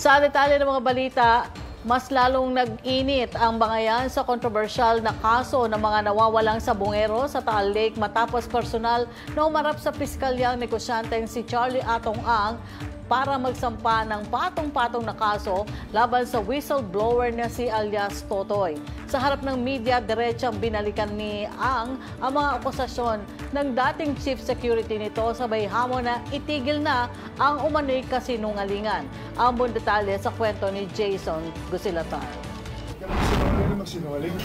Sa detalye ng mga balita, mas lalong nag-init ang bangayan sa kontrobersyal na kaso ng mga nawawalang sabungero sa Taal Lake matapos personal na umarap sa piskalyang negosyanteng si Charlie Atong Ang para magsampa ng patong-patong na kaso laban sa whistleblower na si alias Totoy. Sa harap ng media, diretsang binalikan ni Ang mga akusasyon ng dating chief security nito sabay hamon na itigil na ang umano'y kasinungalingan. Ang buong detalye sa kwento ni Jason Gusilatar. Magsinungaling.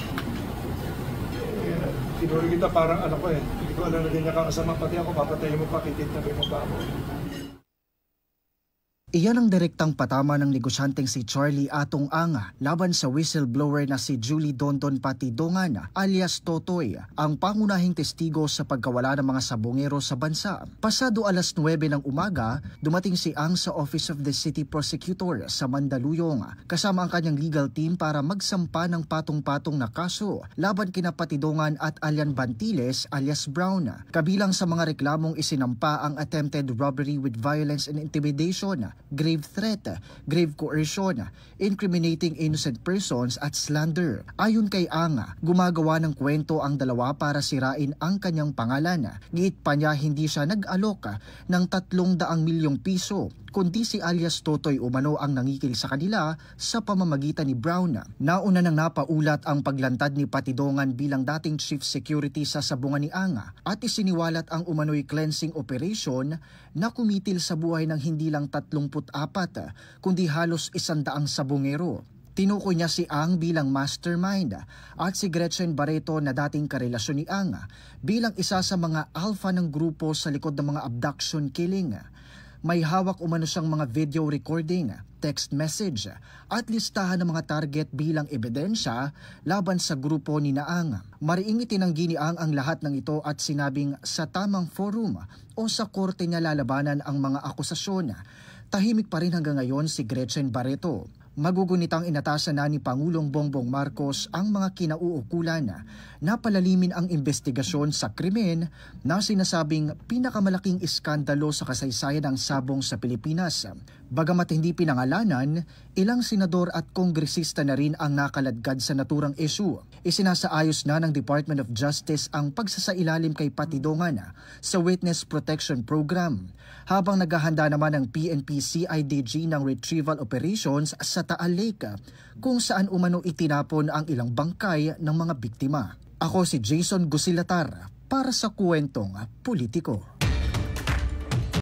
Tinuri kita parang ano ko eh. Hindi ko alam na ganyan kakasama. Pati ako papatayin mo pa, kitit-tabi mo pa ako. Iyan ang direktang patama ng negosyanteng si Charlie Atong Ang laban sa whistleblower na si Julie Dondon Patidongan alias Totoy, ang pangunahing testigo sa pagkawala ng mga sabongero sa bansa. Pasado alas 9 ng umaga, dumating si Ang sa Office of the City Prosecutor sa Mandaluyong kasama ang kanyang legal team para magsampa ng patong-patong na kaso laban kina Patidongan at Alian Bantiles alias Brown. Kabilang sa mga reklamong isinampa ang attempted robbery with violence and intimidation, grave threat, grave coercion, incriminating innocent persons at slander. Ayon kay Ang, gumagawa ng kwento ang dalawa para sirain ang kanyang pangalan. Giit pa niya hindi siya nag-alok ng 300 milyong piso, kundi si alias Totoy umano ang nangikil sa kanila sa pamamagitan ni Brown. Nauna nang napaulat ang paglantad ni Patidongan bilang dating chief security sa sabungan ni Ang at isiniwalat ang umano'y cleansing operation na kumitil sa buhay ng hindi lang 34 kundi halos 100 sabungero. Tinukoy niya si Ang bilang mastermind at si Gretchen Barreto na dating karelasyon ni Ang bilang isa sa mga alpha ng grupo sa likod ng mga abduction killing. May hawak umano siyang mga video recording, text message at listahan ng mga target bilang ebidensya laban sa grupo ni Ang. Mariing itinanggi ni Ang lahat ng ito at sinabing sa tamang forum o sa korte niya lalabanan ang mga akusasyon. Tahimik pa rin hanggang ngayon si Gretchen Barreto. Magugunitang inatasan na ni Pangulong Bongbong Marcos ang mga kinauukulan na palalimin ang investigasyon sa krimen na sinasabing pinakamalaking iskandalo sa kasaysayan ng sabong sa Pilipinas. Bagamat hindi pinangalanan, ilang senador at kongresista na rin ang nakaladkad sa naturang issue. Isinasaayos na ng Department of Justice ang pagsasailalim kay Patidongan sa Witness Protection Program, habang naghahanda naman ng PNP-CIDG ng retrieval operations sa Taal Lake, kung saan umano itinapon ang ilang bangkay ng mga biktima. Ako si Jason Gusilatar para sa Kwentong Politiko.